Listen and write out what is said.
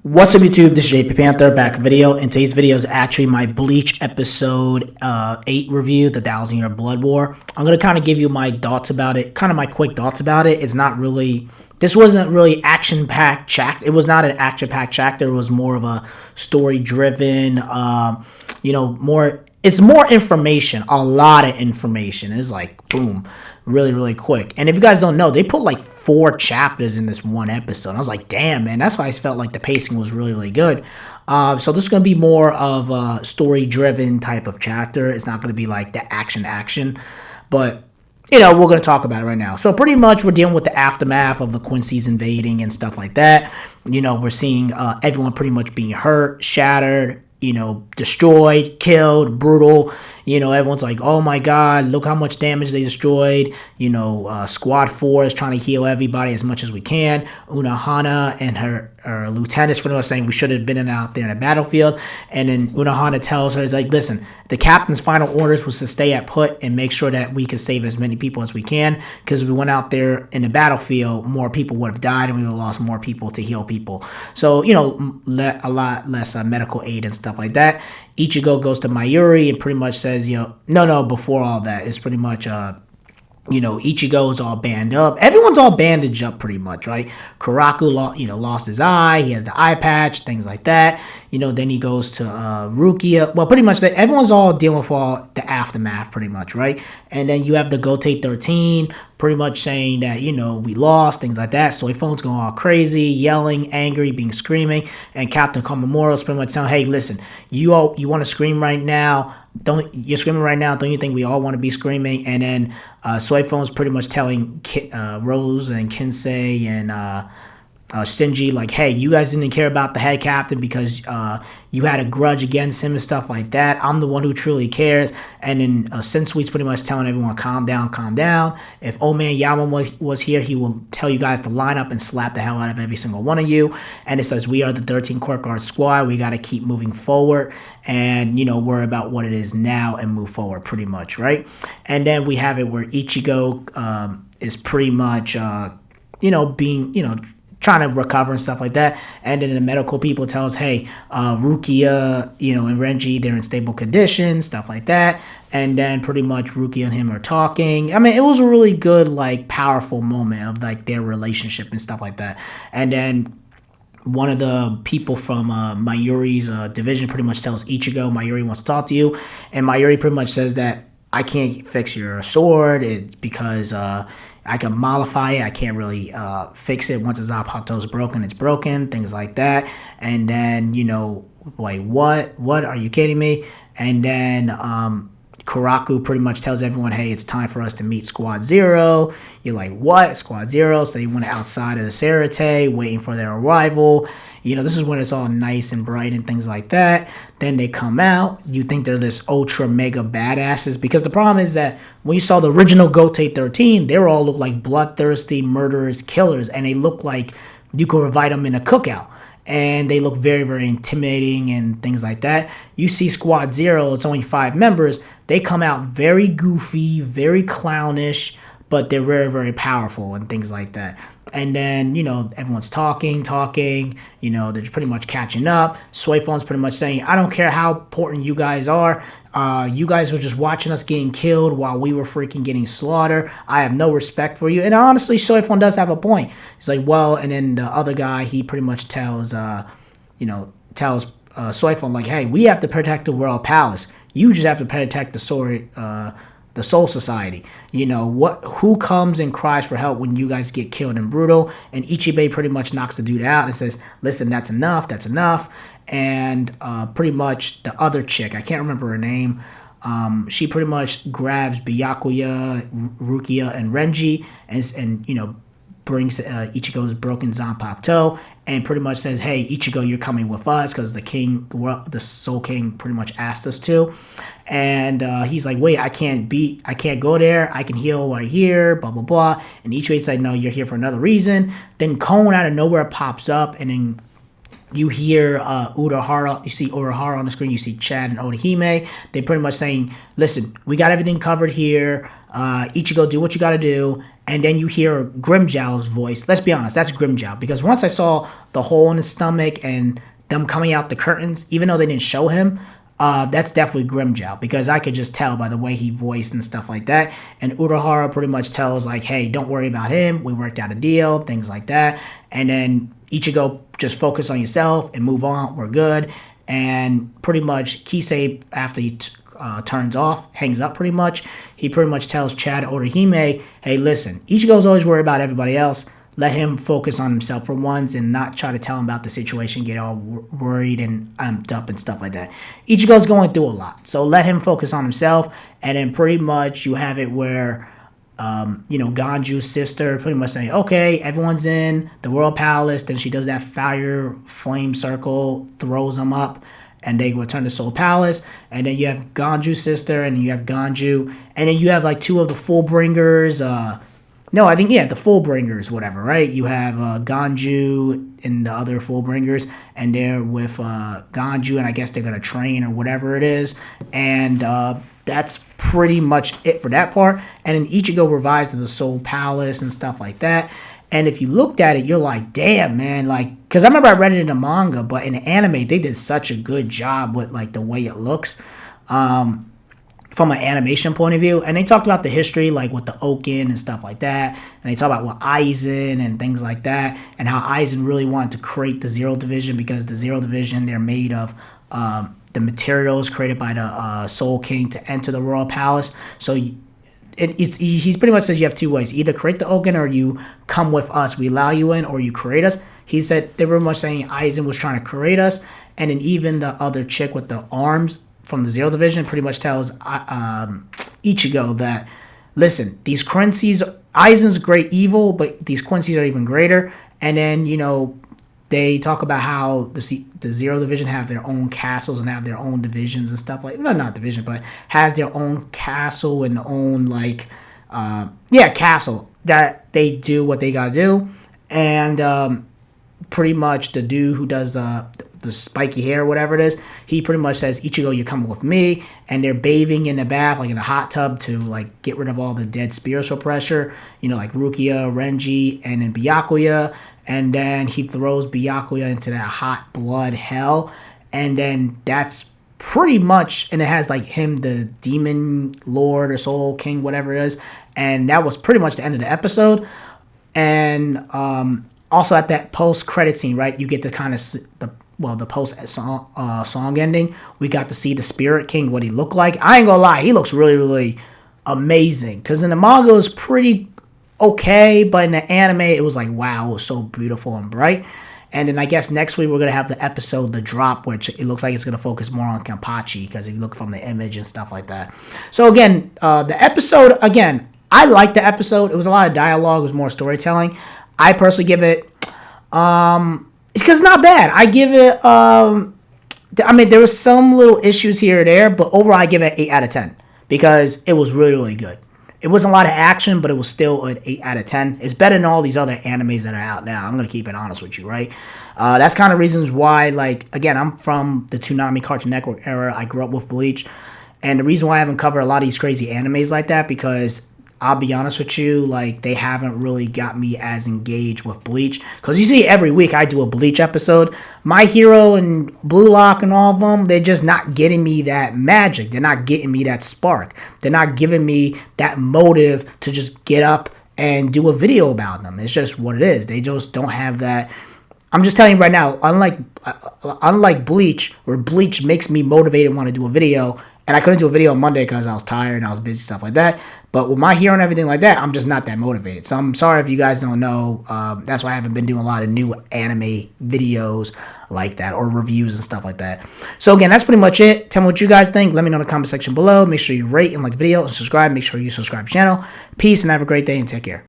What's up YouTube, this is JP Panther back video, and today's video is actually my Bleach episode 8 review, the 1,000-Year Blood War. I'm going to kind of give you my thoughts about it, kind of my quick thoughts about it. It's not really, this wasn't really action-packed chapter. It was not an action-packed chapter. It was more of a story-driven, it's more information, a lot of information. It's like, boom, really, really quick. And if you guys don't know, they put like 4 chapters in this one episode. I was like, damn, man, that's why I felt like the pacing was really, really good. So this is going to be more of a story-driven type of chapter. It's not going to be like the action, but, we're going to talk about it right now. So pretty much we're dealing with the aftermath of the Quincy's invading and stuff like that. We're seeing everyone pretty much being hurt, shattered, destroyed, killed, brutal. Everyone's like, oh my god, look how much damage they destroyed. Squad 4 is trying to heal everybody as much as we can. Unohana and her lieutenants pretty much saying we should have been out there in the battlefield. And then Unohana tells her, it's like, listen, the captain's final orders was to stay at put and make sure that we could save as many people as we can, because if we went out there in the battlefield, more people would have died and we would have lost more people to heal people. So, a lot less medical aid and stuff like that. Ichigo goes to Mayuri and pretty much says, no, before all that, it's pretty much, Ichigo's all banded up. Everyone's all bandaged up pretty much, right? Karaku, lost his eye. He has the eye patch, things like that. Then he goes to Rukia. Well, pretty much everyone's all dealing with all the aftermath pretty much, right? And then you have the Gote 13 pretty much saying that, we lost, things like that. Soy Phone's going all crazy, yelling, angry, screaming. And Captain Komamura's pretty much telling, hey, listen, you want to scream right now? You're screaming right now? Don't you think we all want to be screaming? And then Soy Phone's pretty much telling Rose and Kinsei and Shinji, like, hey, you guys didn't care about the head captain because you had a grudge against him and stuff like that. I'm the one who truly cares. And then Sensui's pretty much telling everyone, calm down. If old man Yama was here, he will tell you guys to line up and slap the hell out of every single one of you. And it says, we are the 13 Court Guard squad. We got to keep moving forward and, worry about what it is now and move forward pretty much, right? And then we have it where Ichigo is pretty much, being, trying to recover and stuff like that. And then the medical people tell us, hey, Rukia, and Renji, they're in stable condition, stuff like that. And then pretty much Rukia and him are talking. I mean, it was a really good, powerful moment of, their relationship and stuff like that. And then one of the people from Mayuri's division pretty much tells Ichigo, Mayuri wants to talk to you. And Mayuri pretty much says that, I can't fix your sword. It's because I can mollify it. I can't really fix it. Once the Zanpakuto is broken, it's broken. Things like that. And then, like, what? Are you kidding me? And then Karaku pretty much tells everyone, hey, it's time for us to meet Squad 0. You're like, what? Squad 0? So they went outside of the Serite, waiting for their arrival. This is when it's all nice and bright and things like that. Then they come out. You think they're this ultra mega badasses. Because the problem is that when you saw the original Gote 13, they all look like bloodthirsty, murderers, killers. And they look like you could invite them in a cookout. And they look very, very intimidating and things like that. You see Squad 0, it's only 5 members. They come out very goofy, very clownish, but they're very, very powerful and things like that. And then, everyone's talking, they're pretty much catching up. Soy Phone's pretty much saying, I don't care how important you guys are. You guys were just watching us getting killed while we were freaking getting slaughtered. I have no respect for you. And honestly, Soy Phone does have a point. He's like, well, and then the other guy, he pretty much tells Soy Phone, like, hey, we have to protect the Royal Palace. You just have to protect the Soul Society. Who comes and cries for help when you guys get killed and brutal? And Ichibei pretty much knocks the dude out and says, listen, that's enough. And pretty much the other chick, I can't remember her name, she pretty much grabs Byakuya, Rukia, and Renji and brings Ichigo's broken Zanpakuto and pretty much says, hey, Ichigo, you're coming with us because the Soul King pretty much asked us to. And he's like, wait, I can't go there. I can heal right here, blah, blah, blah. And Ichigo's like, no, you're here for another reason. Then Kon out of nowhere pops up, and then you hear Urahara, you see Urahara on the screen, you see Chad and Orihime. They're pretty much saying, listen, we got everything covered here. Ichigo, do what you got to do. and then you hear Grimjow's voice. Let's be honest, that's Grimjow, because once I saw the hole in his stomach and them coming out the curtains, even though they didn't show him, that's definitely Grimjow, because I could just tell by the way he voiced and stuff like that. And Urahara pretty much tells like, hey, don't worry about him. We worked out a deal, things like that. And then Ichigo, just focus on yourself and move on. We're good. And pretty much Kisei, after he turns off, hangs up pretty much, he pretty much tells Chad Orihime, hey, listen, Ichigo's always worried about everybody else. Let him focus on himself for once and not try to tell him about the situation, get all worried and amped up and stuff like that. Ichigo's going through a lot, so let him focus on himself. And then pretty much you have it where, Ganju's sister pretty much saying, okay, everyone's in the World Palace. Then she does that fire flame circle, throws them up, and they return to Soul Palace. And then you have Ganju's sister, and you have Ganju, and then you have like two of the Fullbringers, the Fullbringers, whatever, right? You have Ganju and the other Fullbringers, and they're with Ganju, and I guess they're going to train or whatever it is. And that's pretty much it for that part. And then Ichigo revives to the Soul Palace and stuff like that. And if you looked at it, you're like, damn, man, like, because I remember I read it in the manga, but in the anime, they did such a good job with, like, the way it looks. From an animation point of view, and they talked about the history, like with the Oken and stuff like that, and they talk about what Aizen and things like that, and how Aizen really wanted to create the Zero Division, because the Zero Division, they're made of the materials created by the Soul King to enter the Royal Palace. So he's pretty much says you have two ways: either create the Oken, or you come with us, we allow you in, or you create us. He said they were much saying Aizen was trying to create us, and then even the other chick with the arms from the Zero Division pretty much tells Ichigo that, listen, these Quincy's, Aizen's great evil, but these Quincy's are even greater. And then, they talk about how the Zero Division have their own castles and have their own divisions and stuff like, no, not division, but has their own castle and own, like, castle that they do what they gotta do. And pretty much the dude who does the spiky hair, whatever it is, he pretty much says, Ichigo, you're coming with me. And they're bathing in the bath, like in a hot tub, to like get rid of all the dead spiritual pressure, like Rukia, Renji, and then Byakuya. And then he throws Byakuya into that hot blood hell. And then that's pretty much, and it has like him, the demon lord or soul king, whatever it is. And that was pretty much the end of the episode. And also at that post-credit scene, right, you get to kind of the post-song ending, we got to see the Spirit King, what he looked like. I ain't gonna lie, he looks really, really amazing. Because in the manga, it was pretty okay, but in the anime, it was like, wow, it was so beautiful and bright. And then I guess next week, we're going to have the episode, The Drop, which it looks like it's going to focus more on Kenpachi, because if you look from the image and stuff like that. So again, the episode, again, I liked the episode. It was a lot of dialogue. It was more storytelling. I personally give it... it's because it's not bad. I give it, there were some little issues here or there, but overall I give it 8 out of 10 because it was really, really good. It wasn't a lot of action, but it was still an 8 out of 10. It's better than all these other animes that are out now. I'm going to keep it honest with you, right? That's kind of reasons why, like, again, I'm from the Toonami Cartoon Network era. I grew up with Bleach. And the reason why I haven't covered a lot of these crazy animes like that, because I'll be honest with you, like, they haven't really got me as engaged with Bleach. Because you see, every week I do a Bleach episode. My Hero and Blue Lock and all of them, they're just not getting me that magic. They're not getting me that spark. They're not giving me that motive to just get up and do a video about them. It's just what it is. They just don't have that. I'm just telling you right now, unlike Bleach, where Bleach makes me motivated and want to do a video, and I couldn't do a video on Monday because I was tired and I was busy, stuff like that. But with My Hero and everything like that, I'm just not that motivated. So I'm sorry if you guys don't know. That's why I haven't been doing a lot of new anime videos like that, or reviews and stuff like that. So again, that's pretty much it. Tell me what you guys think. Let me know in the comment section below. Make sure you rate and like the video and subscribe. Make sure you subscribe to the channel. Peace and have a great day and take care.